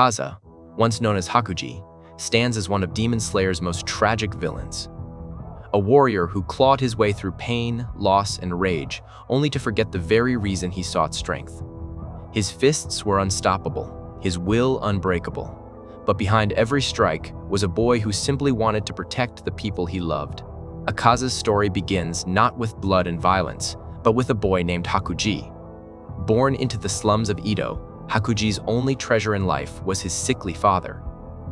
Akaza, once known as Hakuji, stands as one of Demon Slayer's most tragic villains. A warrior who clawed his way through pain, loss, and rage, only to forget the very reason he sought strength. His fists were unstoppable, his will unbreakable. But behind every strike was a boy who simply wanted to protect the people he loved. Akaza's story begins not with blood and violence, but with a boy named Hakuji. Born into the slums of Edo, Hakuji's only treasure in life was his sickly father.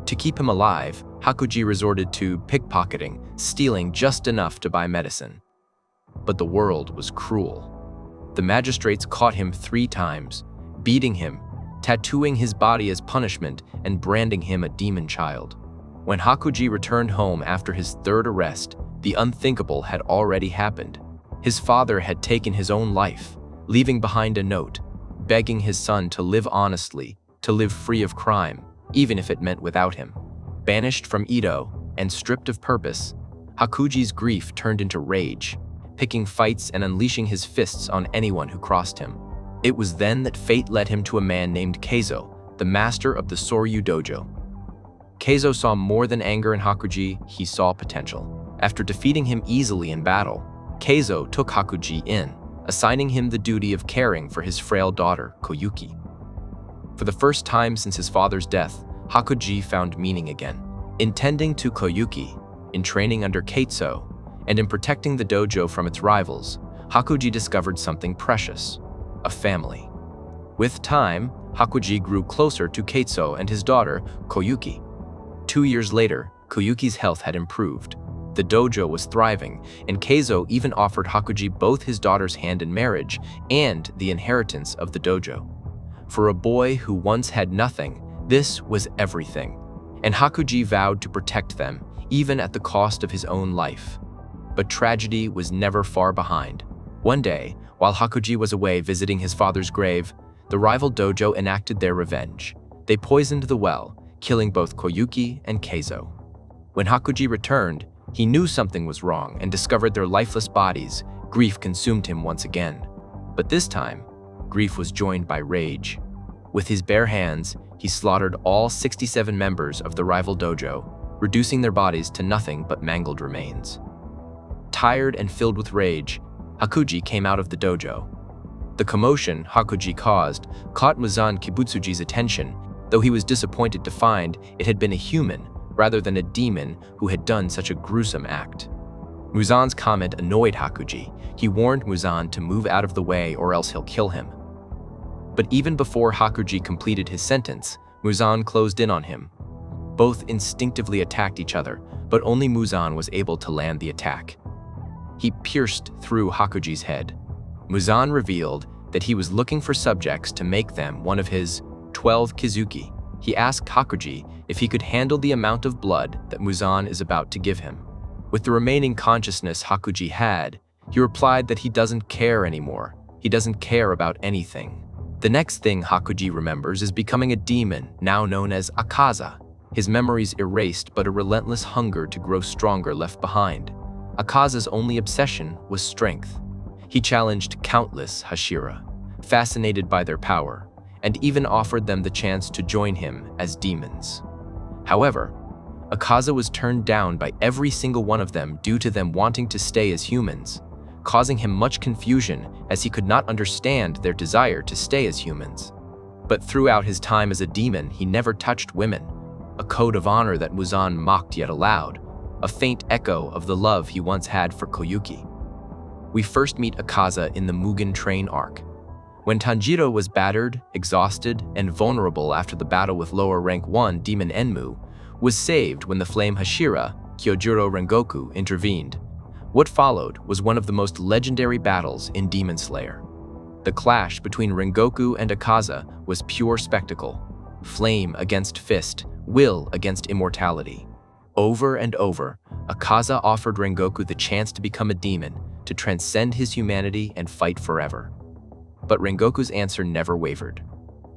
To keep him alive, Hakuji resorted to pickpocketing, stealing just enough to buy medicine. But the world was cruel. The magistrates caught him 3 times, beating him, tattooing his body as punishment, and branding him a demon child. When Hakuji returned home after his 3rd arrest, the unthinkable had already happened. His father had taken his own life, leaving behind a note, begging his son to live honestly, to live free of crime, even if it meant without him. Banished from Edo and stripped of purpose, Hakuji's grief turned into rage, picking fights and unleashing his fists on anyone who crossed him. It was then that fate led him to a man named Keizo, the master of the Soryu Dojo. Keizo saw more than anger in Hakuji, he saw potential. After defeating him easily in battle, Keizo took Hakuji in, assigning him the duty of caring for his frail daughter, Koyuki. For the first time since his father's death, Hakuji found meaning again. In tending to Koyuki, in training under Keizo, and in protecting the dojo from its rivals, Hakuji discovered something precious: a family. With time, Hakuji grew closer to Keizo and his daughter, Koyuki. 2 years later, Koyuki's health had improved. The dojo was thriving, and Keizo even offered Hakuji both his daughter's hand in marriage and the inheritance of the dojo. For a boy who once had nothing, this was everything, and Hakuji vowed to protect them, even at the cost of his own life. But tragedy was never far behind. One day, while Hakuji was away visiting his father's grave, the rival dojo enacted their revenge. They poisoned the well, killing both Koyuki and Keizo. When Hakuji returned, he knew something was wrong and discovered their lifeless bodies. Grief consumed him once again. But this time, grief was joined by rage. With his bare hands, he slaughtered all 67 members of the rival dojo, reducing their bodies to nothing but mangled remains. Tired and filled with rage, Hakuji came out of the dojo. The commotion Hakuji caused caught Muzan Kibutsuji's attention, though he was disappointed to find it had been a human rather than a demon who had done such a gruesome act. Muzan's comment annoyed Hakuji. He warned Muzan to move out of the way or else he'll kill him. But even before Hakuji completed his sentence, Muzan closed in on him. Both instinctively attacked each other, but only Muzan was able to land the attack. He pierced through Hakuji's head. Muzan revealed that he was looking for subjects to make them one of his 12 Kizuki. He asked Hakuji if he could handle the amount of blood that Muzan is about to give him. With the remaining consciousness Hakuji had, he replied that he doesn't care anymore. He doesn't care about anything. The next thing Hakuji remembers is becoming a demon, now known as Akaza. His memories erased, but a relentless hunger to grow stronger left behind. Akaza's only obsession was strength. He challenged countless Hashira, fascinated by their power, and even offered them the chance to join him as demons. However, Akaza was turned down by every single one of them due to them wanting to stay as humans, causing him much confusion as he could not understand their desire to stay as humans. But throughout his time as a demon, he never touched women, a code of honor that Muzan mocked yet allowed, a faint echo of the love he once had for Koyuki. We first meet Akaza in the Mugen Train arc. When Tanjiro was battered, exhausted, and vulnerable after the battle with lower rank 1 demon Enmu, was saved when the flame Hashira, Kyojuro Rengoku, intervened. What followed was one of the most legendary battles in Demon Slayer. The clash between Rengoku and Akaza was pure spectacle. Flame against fist, will against immortality. Over and over, Akaza offered Rengoku the chance to become a demon, to transcend his humanity and fight forever. But Rengoku's answer never wavered.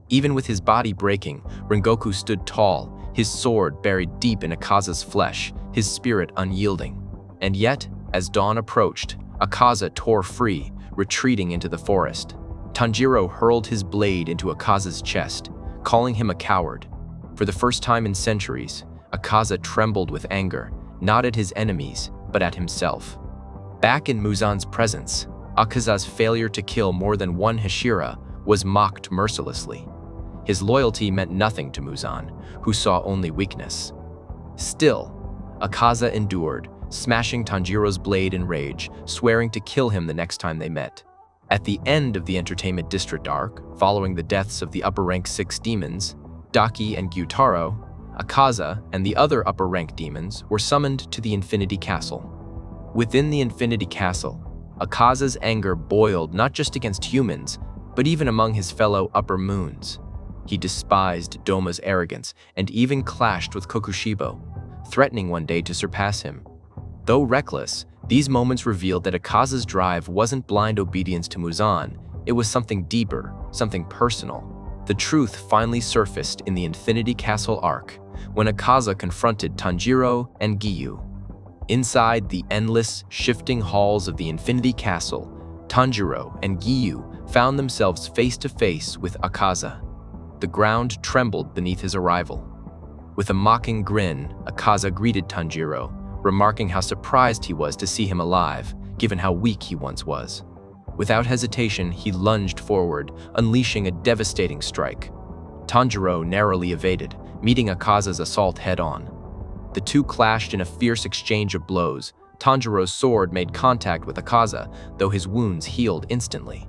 Even with his body breaking, Rengoku stood tall, his sword buried deep in Akaza's flesh, his spirit unyielding. And yet, as dawn approached, Akaza tore free, retreating into the forest. Tanjiro hurled his blade into Akaza's chest, calling him a coward. For the first time in centuries, Akaza trembled with anger, not at his enemies, but at himself. Back in Muzan's presence, Akaza's failure to kill more than one Hashira was mocked mercilessly. His loyalty meant nothing to Muzan, who saw only weakness. Still, Akaza endured, smashing Tanjiro's blade in rage, swearing to kill him the next time they met. At the end of the Entertainment District arc, following the deaths of the upper-rank 6 demons, Daki and Gyutaro, Akaza and the other upper-rank demons were summoned to the Infinity Castle. Within the Infinity Castle, Akaza's anger boiled not just against humans, but even among his fellow Upper Moons. He despised Doma's arrogance and even clashed with Kokushibo, threatening one day to surpass him. Though reckless, these moments revealed that Akaza's drive wasn't blind obedience to Muzan, it was something deeper, something personal. The truth finally surfaced in the Infinity Castle arc, when Akaza confronted Tanjiro and Giyu. Inside the endless, shifting halls of the Infinity Castle, Tanjiro and Giyu found themselves face to face with Akaza. The ground trembled beneath his arrival. With a mocking grin, Akaza greeted Tanjiro, remarking how surprised he was to see him alive, given how weak he once was. Without hesitation, he lunged forward, unleashing a devastating strike. Tanjiro narrowly evaded, meeting Akaza's assault head-on. The two clashed in a fierce exchange of blows. Tanjiro's sword made contact with Akaza, though his wounds healed instantly.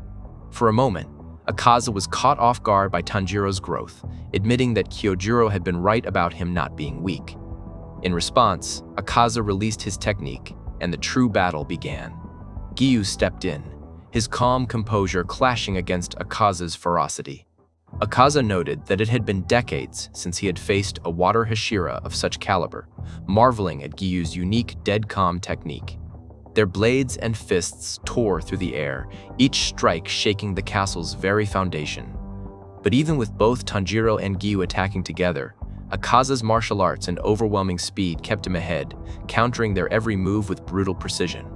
For a moment, Akaza was caught off guard by Tanjiro's growth, admitting that Kyojuro had been right about him not being weak. In response, Akaza released his technique, and the true battle began. Giyu stepped in, his calm composure clashing against Akaza's ferocity. Akaza noted that it had been decades since he had faced a water Hashira of such caliber, marveling at Giyu's unique dead calm technique. Their blades and fists tore through the air, each strike shaking the castle's very foundation. But even with both Tanjiro and Giyu attacking together, Akaza's martial arts and overwhelming speed kept him ahead, countering their every move with brutal precision.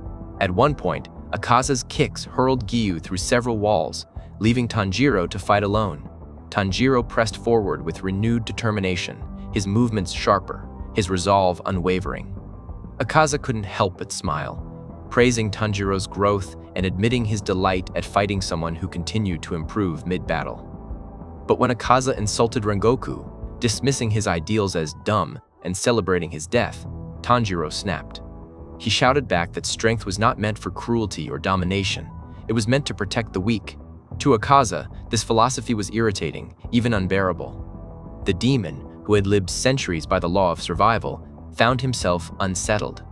At one point, Akaza's kicks hurled Giyu through several walls, leaving Tanjiro to fight alone. Tanjiro pressed forward with renewed determination, his movements sharper, his resolve unwavering. Akaza couldn't help but smile, praising Tanjiro's growth and admitting his delight at fighting someone who continued to improve mid-battle. But when Akaza insulted Rengoku, dismissing his ideals as dumb and celebrating his death, Tanjiro snapped. He shouted back that strength was not meant for cruelty or domination, it was meant to protect the weak. To Akaza, this philosophy was irritating, even unbearable. The demon, who had lived centuries by the law of survival, found himself unsettled.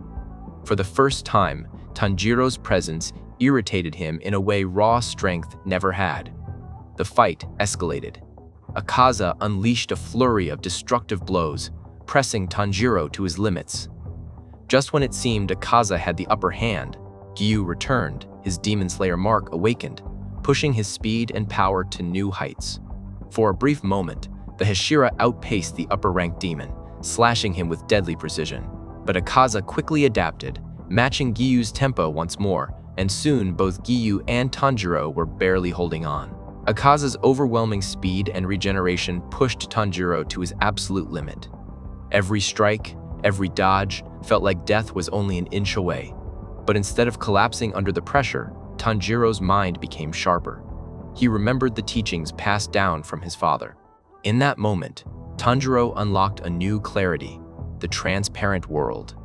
For the first time, Tanjiro's presence irritated him in a way raw strength never had. The fight escalated. Akaza unleashed a flurry of destructive blows, pressing Tanjiro to his limits. Just when it seemed Akaza had the upper hand, Giyu returned, his Demon Slayer mark awakened, pushing his speed and power to new heights. For a brief moment, the Hashira outpaced the upper-ranked demon, slashing him with deadly precision. But Akaza quickly adapted, matching Giyu's tempo once more, and soon both Giyu and Tanjiro were barely holding on. Akaza's overwhelming speed and regeneration pushed Tanjiro to his absolute limit. Every strike, every dodge, felt like death was only an inch away. But instead of collapsing under the pressure, Tanjiro's mind became sharper. He remembered the teachings passed down from his father. In that moment, Tanjiro unlocked a new clarity, the transparent world.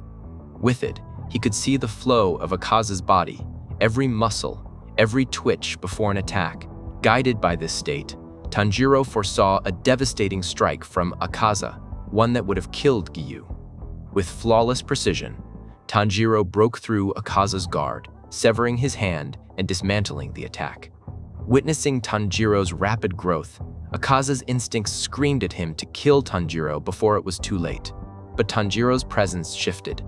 With it, he could see the flow of Akaza's body, every muscle, every twitch before an attack. Guided by this state, Tanjiro foresaw a devastating strike from Akaza, one that would have killed Giyu. With flawless precision, Tanjiro broke through Akaza's guard, severing his hand and dismantling the attack. Witnessing Tanjiro's rapid growth, Akaza's instincts screamed at him to kill Tanjiro before it was too late. But Tanjiro's presence shifted.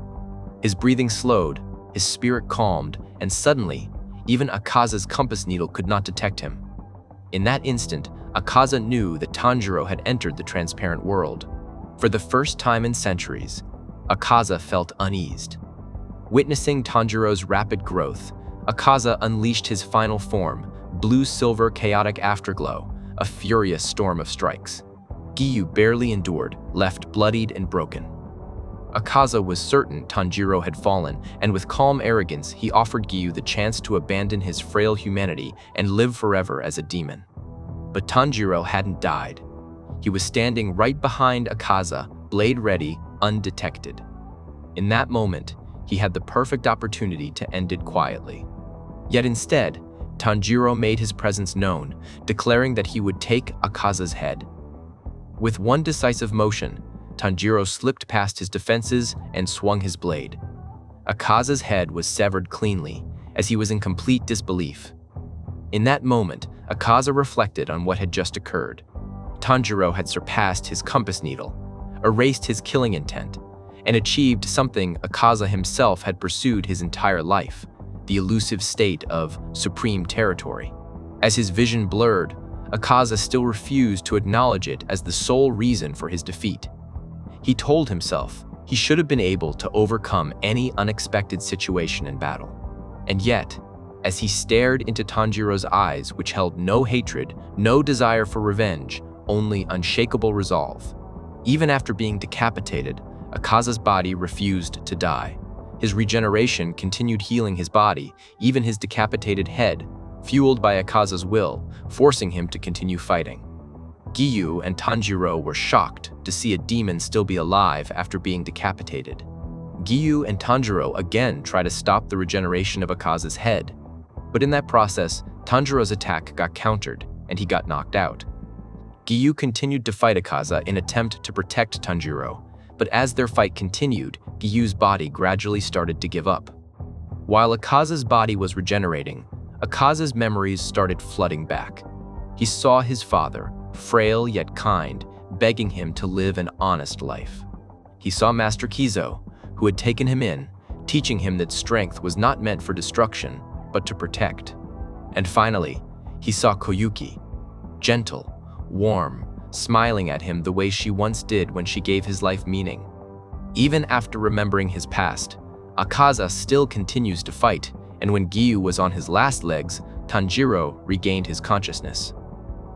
His breathing slowed, his spirit calmed, and suddenly, even Akaza's compass needle could not detect him. In that instant, Akaza knew that Tanjiro had entered the transparent world. For the first time in centuries, Akaza felt uneased. Witnessing Tanjiro's rapid growth, Akaza unleashed his final form, blue-silver chaotic afterglow, a furious storm of strikes. Giyu barely endured, left bloodied and broken. Akaza was certain Tanjiro had fallen, and with calm arrogance, he offered Giyu the chance to abandon his frail humanity and live forever as a demon. But Tanjiro hadn't died. He was standing right behind Akaza, blade ready, undetected. In that moment, he had the perfect opportunity to end it quietly. Yet instead, Tanjiro made his presence known, declaring that he would take Akaza's head. With one decisive motion, Tanjiro slipped past his defenses and swung his blade. Akaza's head was severed cleanly, as he was in complete disbelief. In that moment, Akaza reflected on what had just occurred. Tanjiro had surpassed his compass needle, erased his killing intent, and achieved something Akaza himself had pursued his entire life, the elusive state of supreme territory. As his vision blurred, Akaza still refused to acknowledge it as the sole reason for his defeat. He told himself he should have been able to overcome any unexpected situation in battle. And yet, as he stared into Tanjiro's eyes, which held no hatred, no desire for revenge, only unshakable resolve. Even after being decapitated, Akaza's body refused to die. His regeneration continued healing his body, even his decapitated head, fueled by Akaza's will, forcing him to continue fighting. Giyu and Tanjiro were shocked to see a demon still be alive after being decapitated. Giyu and Tanjiro again try to stop the regeneration of Akaza's head, but in that process, Tanjiro's attack got countered and he got knocked out. Giyu continued to fight Akaza in an attempt to protect Tanjiro, but as their fight continued, Giyu's body gradually started to give up. While Akaza's body was regenerating, Akaza's memories started flooding back. He saw his father, frail yet kind, begging him to live an honest life. He saw Master Kizo, who had taken him in, teaching him that strength was not meant for destruction, but to protect. And finally, he saw Koyuki, gentle, warm, smiling at him the way she once did when she gave his life meaning. Even after remembering his past, Akaza still continues to fight, and when Giyu was on his last legs, Tanjiro regained his consciousness.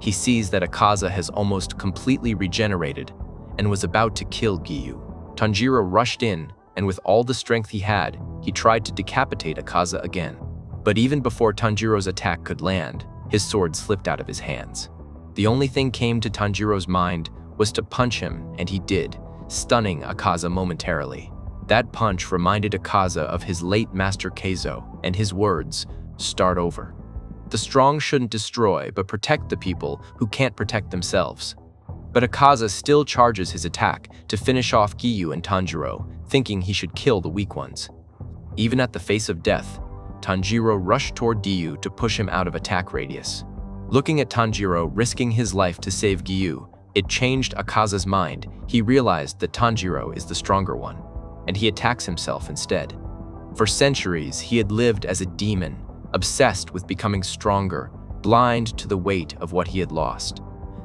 He sees that Akaza has almost completely regenerated and was about to kill Giyu. Tanjiro rushed in, and with all the strength he had, he tried to decapitate Akaza again. But even before Tanjiro's attack could land, his sword slipped out of his hands. The only thing came to Tanjiro's mind was to punch him, and he did, stunning Akaza momentarily. That punch reminded Akaza of his late master Keizo and his words, "Start over." The strong shouldn't destroy, but protect the people who can't protect themselves. But Akaza still charges his attack to finish off Giyu and Tanjiro, thinking he should kill the weak ones. Even at the face of death, Tanjiro rushed toward Giyu to push him out of attack radius. Looking at Tanjiro risking his life to save Giyu, it changed Akaza's mind. He realized that Tanjiro is the stronger one, and he attacks himself instead. For centuries, he had lived as a demon, obsessed with becoming stronger, blind to the weight of what he had lost.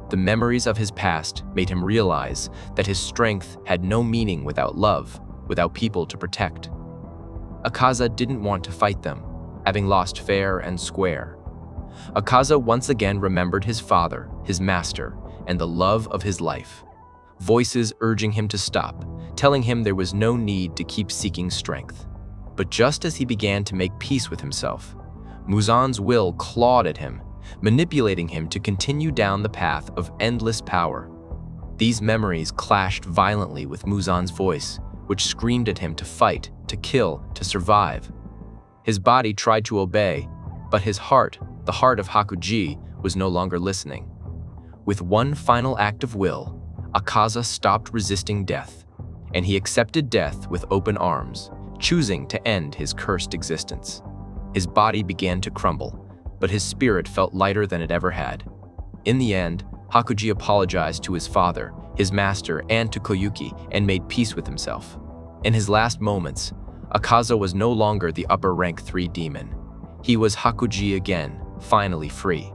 The memories of his past made him realize that his strength had no meaning without love, without people to protect. Akaza didn't want to fight them, having lost fair and square. Akaza once again remembered his father, his master, and the love of his life. Voices urging him to stop, telling him there was no need to keep seeking strength. But just as he began to make peace with himself, Muzan's will clawed at him, manipulating him to continue down the path of endless power. These memories clashed violently with Muzan's voice, which screamed at him to fight, to kill, to survive. His body tried to obey, but his heart, the heart of Hakuji, was no longer listening. With one final act of will, Akaza stopped resisting death, and he accepted death with open arms, choosing to end his cursed existence. His body began to crumble, but his spirit felt lighter than it ever had. In the end, Hakuji apologized to his father, his master, and to Koyuki, and made peace with himself. In his last moments, Akaza was no longer the upper rank 3 demon. He was Hakuji again, finally free.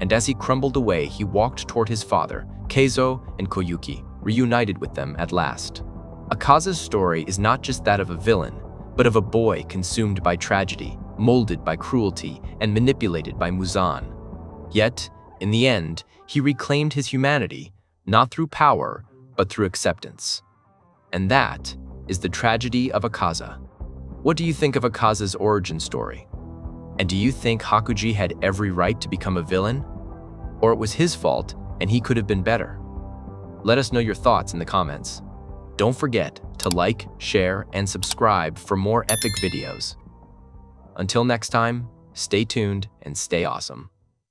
And as he crumbled away, he walked toward his father, Keizo and Koyuki, reunited with them at last. Akaza's story is not just that of a villain, but of a boy consumed by tragedy, molded by cruelty, and manipulated by Muzan. Yet, in the end, he reclaimed his humanity, not through power, but through acceptance. And that is the tragedy of Akaza. What do you think of Akaza's origin story? And do you think Hakuji had every right to become a villain? Or it was his fault and he could have been better? Let us know your thoughts in the comments. Don't forget to like, share, and subscribe for more epic videos. Until next time, stay tuned and stay awesome.